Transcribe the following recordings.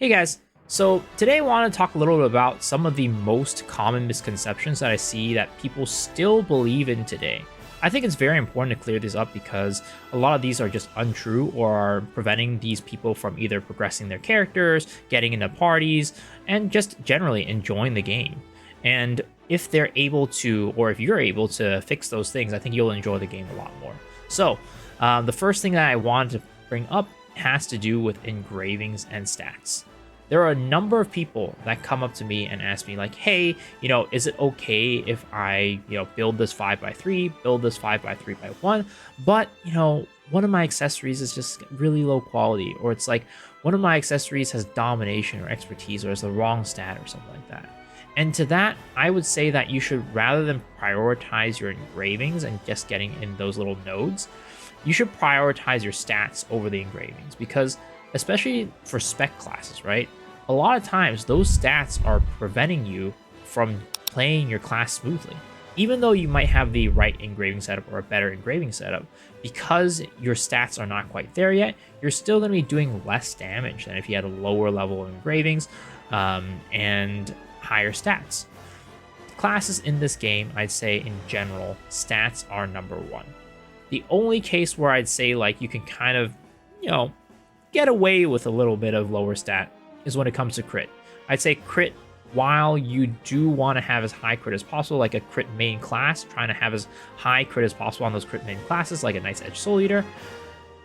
Hey guys, so today I want to talk a little bit about some of the most common misconceptions that I see that people still believe in today. I think it's very important to clear these up because a lot of these are just untrue or are preventing these people from either progressing their characters, getting into parties, and just generally enjoying the game. And if they're able to, or if you're able to fix those things, I think you'll enjoy the game a lot more. So, the first thing that I wanted to bring up has to do with engravings and stats. There are a number of people that come up to me and ask me like, hey, is it okay if I, build this 5x3, build this 5x3x1, but, one of my accessories is just really low quality, or it's like one of my accessories has domination or expertise or is the wrong stat or something like that. And to that, I would say that you should, rather than prioritize your engravings and just getting in those little nodes, you should prioritize your stats over the engravings, because especially for spec classes, right? A lot of times those stats are preventing you from playing your class smoothly. Even though you might have the right engraving setup or a better engraving setup, because your stats are not quite there yet, you're still going to be doing less damage than if you had a lower level of engravings and higher stats. Classes in this game, I'd say in general, stats are number one. The only case where I'd say like you can kind of, get away with a little bit of lower stat is when it comes to crit. I'd say crit, while you do want to have as high crit as possible, like a crit main class, trying to have as high crit as possible on those crit main classes, like a nice edge soul eater,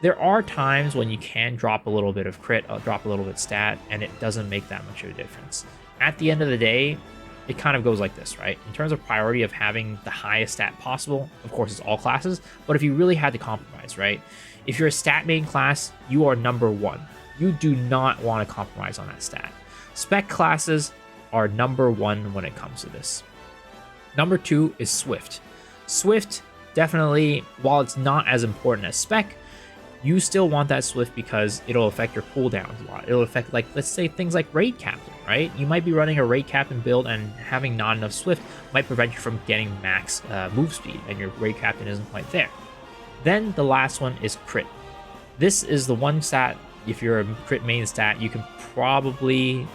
there are times when you can drop a little bit of crit, drop a little bit stat, and it doesn't make that much of a difference. At the end of the day, it kind of goes like this, right? In terms of priority of having the highest stat possible, of course, it's all classes, but if you really had to compromise, right? If you're a stat main class, you are number one. You do not want to compromise on that stat. Spec classes are number one when it comes to this. Number two is Swift. Swift, definitely, while it's not as important as spec, you still want that Swift because it'll affect your cooldowns a lot. It'll affect, like, let's say things like Raid Captain, right? You might be running a Raid Captain build and having not enough Swift might prevent you from getting max move speed, and your Raid Captain isn't quite there. Then the last one is Crit. This is the one stat, if you're a crit main stat, you can probably,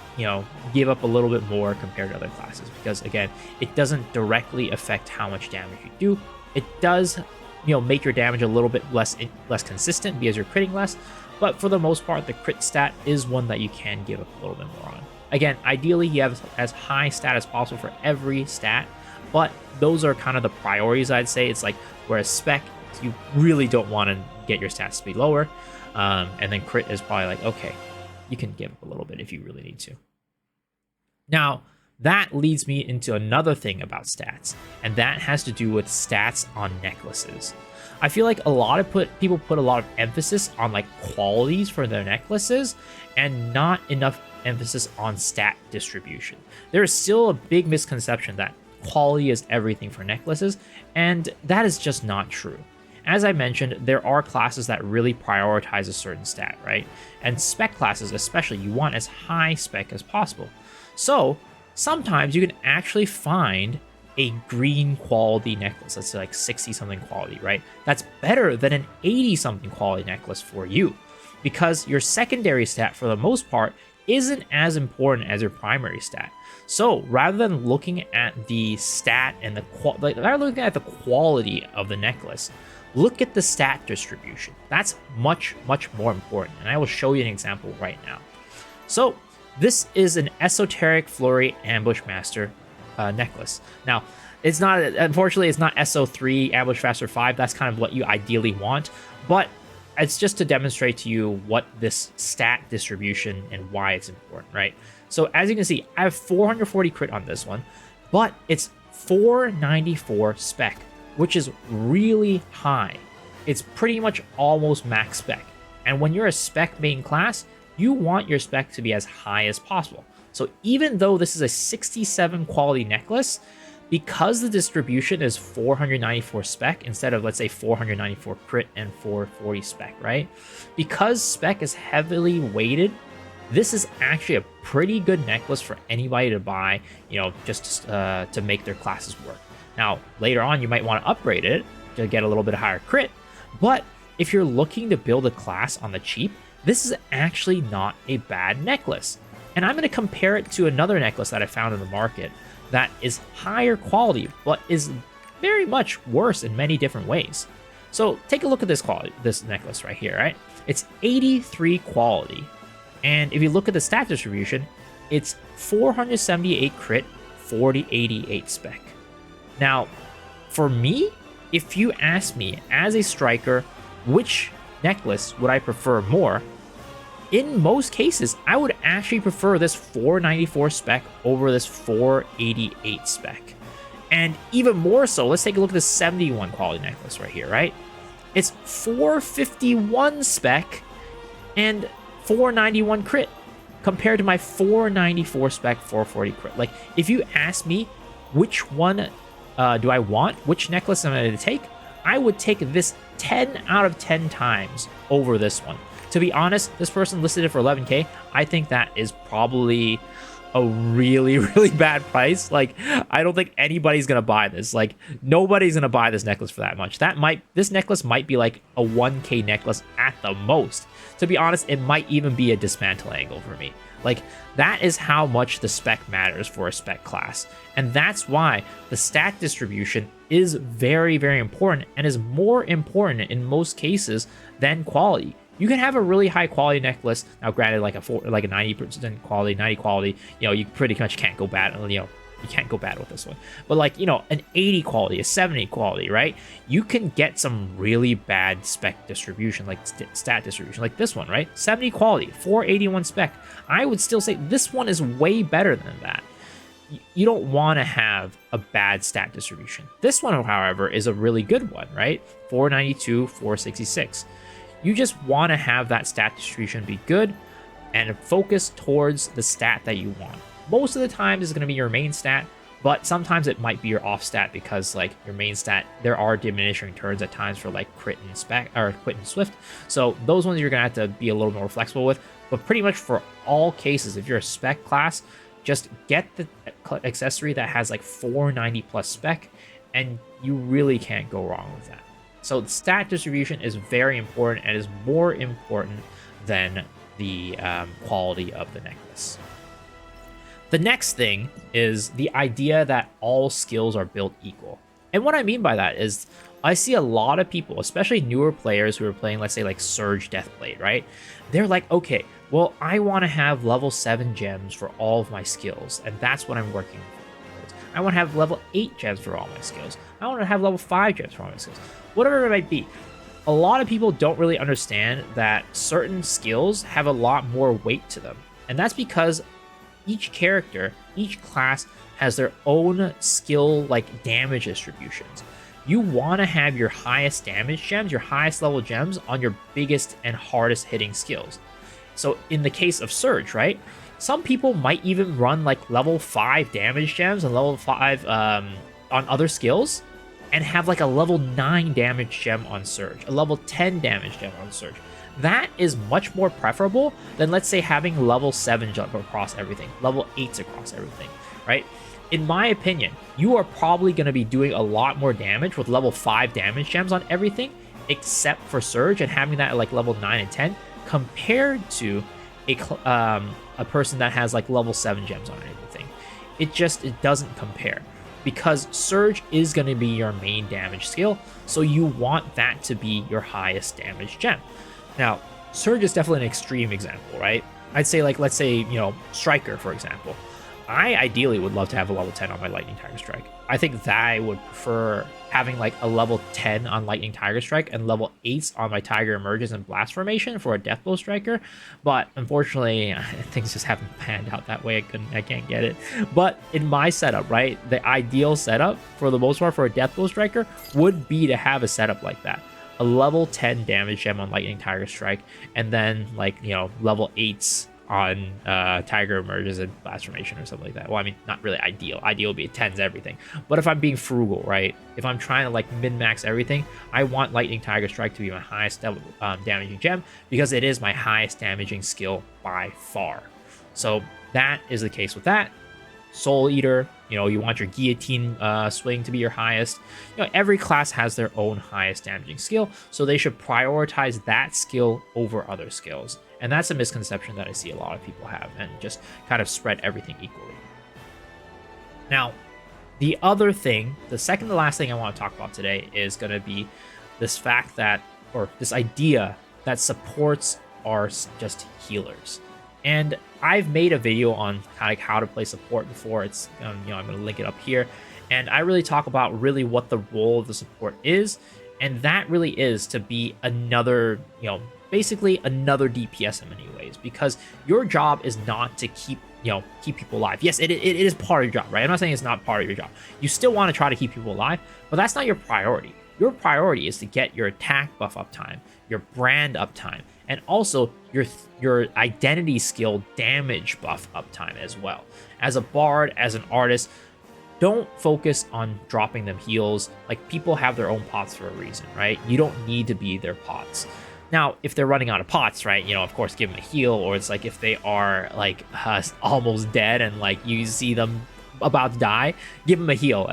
give up a little bit more compared to other classes, because again, it doesn't directly affect how much damage you do. It does, make your damage a little bit less consistent because you're critting less, but for the most part, the crit stat is one that you can give up a little bit more on. Again, ideally, you have as high stat as possible for every stat, but those are kind of the priorities, I'd say. It's like, whereas spec, you really don't want to get your stats to be lower, and then crit is probably like, okay, you can give up a little bit if you really need to. Now, that leads me into another thing about stats, and that has to do with stats on necklaces. I feel like a lot of people put a lot of emphasis on like qualities for their necklaces and not enough emphasis on stat distribution. There is still a big misconception that quality is everything for necklaces, and that is just not true. As I mentioned, there are classes that really prioritize a certain stat, right? And spec classes especially, you want as high spec as possible. So sometimes you can actually find a green quality necklace that's like 60 something quality, right? That's better than an 80 something quality necklace for you, because your secondary stat for the most part isn't as important as your primary stat. So rather than looking at the stat and rather looking at the quality of the necklace, look at the stat distribution. That's much, much more important, and I will show you an example right now. So this is an Esoteric Flurry Ambush Master necklace. Now, it's not, unfortunately, it's not SO3 Ambush Master 5. That's kind of what you ideally want, but it's just to demonstrate to you what this stat distribution and why it's important, right? So as you can see, I have 440 crit on this one, but it's 494 spec, which is really high. It's pretty much almost max spec. And when you're a spec main class, you want your spec to be as high as possible. So even though this is a 67 quality necklace, because the distribution is 494 spec instead of, let's say, 494 crit and 440 spec, right? Because spec is heavily weighted, this is actually a pretty good necklace for anybody to buy, just to make their classes work. Now, later on, you might want to upgrade it to get a little bit higher crit, but if you're looking to build a class on the cheap, this is actually not a bad necklace. And I'm going to compare it to another necklace that I found in the market that is higher quality, but is very much worse in many different ways. So take a look at this necklace right here, right? It's 83 quality. And if you look at the stat distribution, it's 478 crit, 4088 spec. Now, for me, if you ask me as a striker, which necklace would I prefer more? In most cases, I would actually prefer this 494 spec over this 488 spec. And even more so, let's take a look at this 71 quality necklace right here, right? It's 451 spec and 491 crit compared to my 494 spec 440 crit. Like, if you ask me which one do I want, which necklace am I going to take, I would take this 10 out of 10 times over this one. To be honest, this person listed it for 11k. I think that is probably a really, really bad price. Like, I don't think anybody's gonna buy this. Like, nobody's gonna buy this necklace for that much. This necklace might be like a 1k necklace at the most. To be honest, it might even be a dismantle angle for me. Like, that is how much the spec matters for a spec class. And that's why the stat distribution is very, very important, and is more important in most cases than quality. You can have a really high quality necklace. Now, granted, like a 90% quality, 90 quality, you pretty much can't go bad. You can't go bad with this one. But like, an 80 quality, a 70 quality, right? You can get some really bad spec distribution, like stat distribution, like this one, right? 70 quality, 481 spec. I would still say this one is way better than that. You don't want to have a bad stat distribution. This one, however, is a really good one, right? 492, 466. You just want to have that stat distribution be good and focus towards the stat that you want. Most of the time, this is going to be your main stat, but sometimes it might be your off stat because, like, your main stat, there are diminishing returns at times for like crit and spec or crit and swift. So those ones you're going to have to be a little more flexible with. But pretty much for all cases, if you're a spec class, just get the accessory that has like 490 plus spec, and you really can't go wrong with that. So the stat distribution is very important and is more important than the quality of the necklace. The next thing is the idea that all skills are built equal. And what I mean by that is I see a lot of people, especially newer players who are playing, let's say like Surge Deathblade, right? They're like, okay, well, I want to have level 7 gems for all of my skills, and that's what I'm working towards. I want to have level 8 gems for all my skills. I want to have level 5 gems for all my skills. Whatever it might be. A lot of people don't really understand that certain skills have a lot more weight to them. And that's because each character, each class has their own skill, like damage distributions. You want to have your highest damage gems, your highest level gems on your biggest and hardest hitting skills. So in the case of Surge, right? Some people might even run like level 5 damage gems and level 5 on other skills, and have like a level 9 damage gem on Surge, a level 10 damage gem on Surge. That is much more preferable than, let's say, having level 7 jump across everything, level 8s across everything, right? In my opinion, you are probably going to be doing a lot more damage with level 5 damage gems on everything, except for Surge, and having that at like level 9 and 10, compared to a person that has like level 7 gems on everything. It doesn't compare. Because Surge is going to be your main damage skill, so you want that to be your highest damage gem. Now, Surge is definitely an extreme example, right? I'd say, like, let's say, Striker, for example. I ideally would love to have a level 10 on my Lightning Tiger Strike. I think that I would prefer having like a level 10 on Lightning Tiger Strike and level 8s on my Tiger Emerges and Blast Formation for a Deathblow Striker. But unfortunately, things just haven't panned out that way. I can't get it. But in my setup, right, the ideal setup for the most part for a Deathblow Striker would be to have a setup like that. A level 10 damage gem on Lightning Tiger Strike, and then like, level 8s on Tiger Emerges and Blast Formation or something like that. Well, I mean, not really ideal. Ideal would be 10s everything. But if I'm being frugal, right? If I'm trying to like min-max everything, I want Lightning Tiger Strike to be my highest damaging gem, because it is my highest damaging skill by far. So that is the case with that. Soul Eater, you want your Guillotine swing to be your highest. Every class has their own highest damaging skill, so they should prioritize that skill over other skills. And that's a misconception that I see a lot of people have, and just kind of spread everything equally. Now, the other thing, the second to last thing I want to talk about today is going to be this fact that, or this idea that supports are just healers. And I've made a video on kind of how to play support before. It's, I'm going to link it up here. And I really talk about really what the role of the support is. And that really is to be another, basically another DPS in many ways, because your job is not to keep people alive. Yes, it is part of your job, right? I'm not saying it's not part of your job. You still want to try to keep people alive, but that's not your priority. Your priority is to get your attack buff uptime, your brand uptime, and also your identity skill damage buff uptime as well. As a bard, as an artist, don't focus on dropping them heals. Like, people have their own pots for a reason, right? You don't need to be their pots. Now, if they're running out of pots, right, of course, give them a heal. Or it's like if they are like almost dead and like you see them about to die, give them a heal.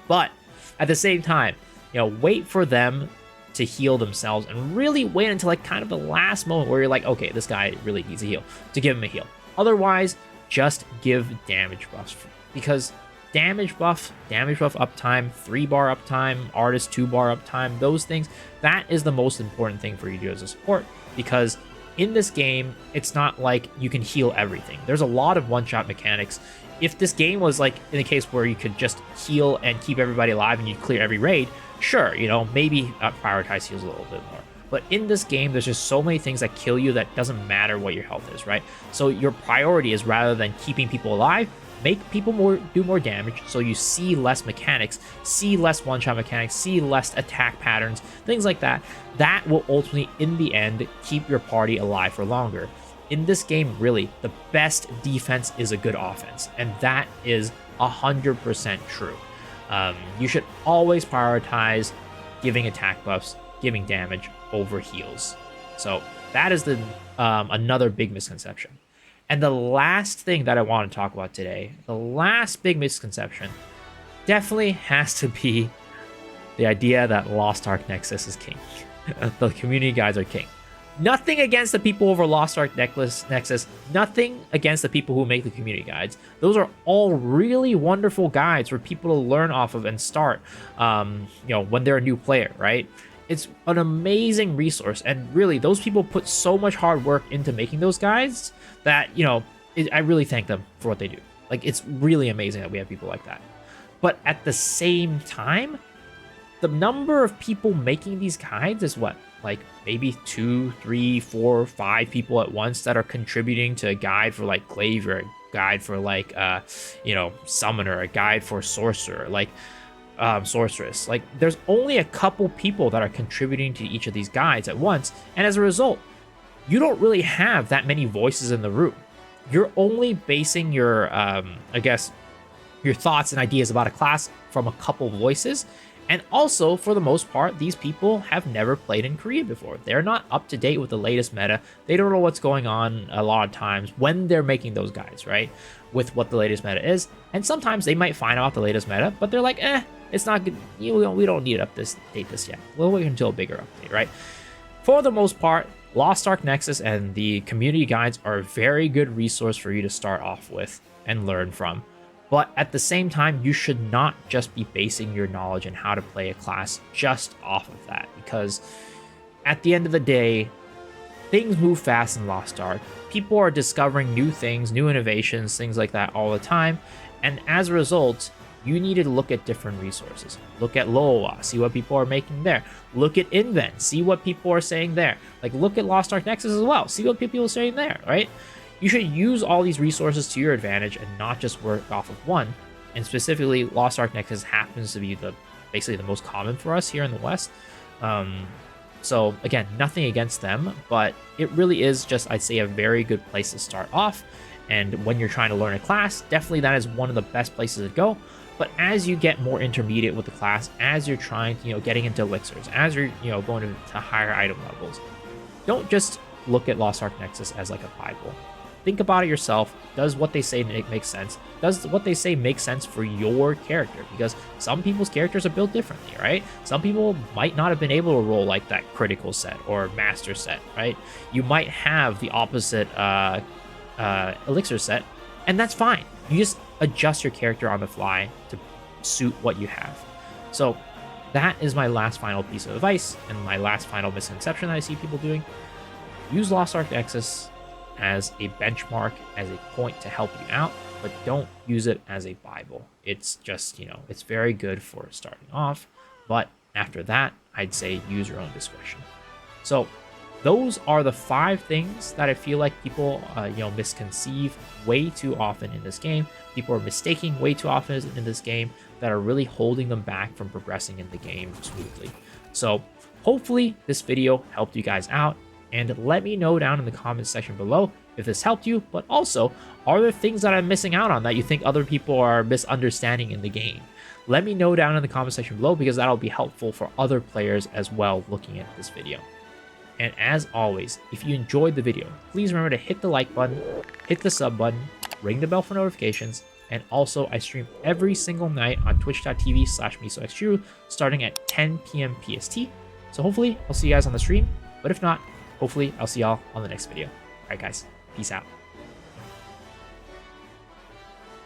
But at the same time, wait for them to heal themselves, and really wait until like kind of the last moment where you're like, okay, this guy really needs a heal, to give him a heal. Otherwise, just give damage buffs, because damage buff uptime, 3-bar uptime, artist 2-bar uptime, those things, that is the most important thing for you to do as a support, because in this game, it's not like you can heal everything. There's a lot of one-shot mechanics. If this game was like in a case where you could just heal and keep everybody alive and you clear every raid, sure, maybe prioritize heals a little bit more. But in this game, there's just so many things that kill you that doesn't matter what your health is, right? So your priority is, rather than keeping people alive, make people do more damage, so you see less mechanics, see less one-shot mechanics, see less attack patterns, things like that. That will ultimately, in the end, keep your party alive for longer. In this game, really, the best defense is a good offense, and that is 100% true. You should always prioritize giving attack buffs, giving damage over heals. So that is another big misconception. And the last thing that I want to talk about today, the last big misconception, definitely has to be the idea that Lost Ark Nexus is king. The community guides are king. Nothing against the people over Lost Ark Nexus, nothing against the people who make the community guides. Those are all really wonderful guides for people to learn off of and start, when they're a new player, right? It's an amazing resource, and really, those people put so much hard work into making those guides that, I really thank them for what they do. Like, it's really amazing that we have people like that. But at the same time, the number of people making these guides is what? Like, maybe 2, 3, 4, 5 people at once that are contributing to a guide for, like, Glaive, or a guide for, like, Summoner, a guide for Sorcerer, like, Sorceress. Like, there's only a couple people that are contributing to each of these guides at once, and as a result, you don't really have that many voices in the room. You're only basing your, your thoughts and ideas about a class from a couple voices. And also, for the most part, these people have never played in Korea before. They're not up to date with the latest meta. They don't know what's going on a lot of times when they're making those guides, right? With what the latest meta is. And sometimes they might find out the latest meta, but they're like, it's not good. We don't need to update this yet. We'll wait until a bigger update, right? For the most part, Lost Ark Nexus and the community guides are a very good resource for you to start off with and learn from. But at the same time, you should not just be basing your knowledge and how to play a class just off of that, because at the end of the day, things move fast in Lost Ark. People are discovering new things, new innovations, things like that all the time. And as a result, you need to look at different resources. Look at Loa, see what people are making there. Look at Invent, see what people are saying there. Like, look at Lost Ark Nexus as well, see what people are saying there, right? You should use all these resources to your advantage and not just work off of one. And specifically, Lost Ark Nexus happens to be basically the most common for us here in the West. So again, nothing against them, but it really is just, I'd say, a very good place to start off. And when you're trying to learn a class, definitely that is one of the best places to go. But as you get more intermediate with the class, as you're trying, getting into elixirs, as you're, going to higher item levels, don't just look at Lost Ark Nexus as like a Bible. think about it yourself. Does what they say make sense? Does what they say make sense for your character? Because some people's characters are built differently, right? Some people might not have been able to roll like that critical set or master set, right? You might have the opposite elixir set, and that's fine. You just adjust your character on the fly to suit what you have. So that is my last final piece of advice and my last final misconception that I see people doing. Use Lost Ark Nexus as a benchmark, as a point to help you out, but don't use it as a Bible. It's just, it's very good for starting off, but after that, I'd say use your own discretion. So those are the 5 things that I feel like people, misconceive way too often in this game. People are mistaking way too often in this game that are really holding them back from progressing in the game smoothly. So hopefully this video helped you guys out, and let me know down in the comments section below if this helped you, but also, are there things that I'm missing out on that you think other people are misunderstanding in the game? Let me know down in the comment section below, because that'll be helpful for other players as well looking at this video. And as always, if you enjoyed the video, please remember to hit the like button, hit the sub button, ring the bell for notifications, and also I stream every single night on twitch.tv/misoxtrue starting at 10 p.m. PST. So hopefully I'll see you guys on the stream, but if not, hopefully I'll see y'all on the next video. Alright guys, peace out.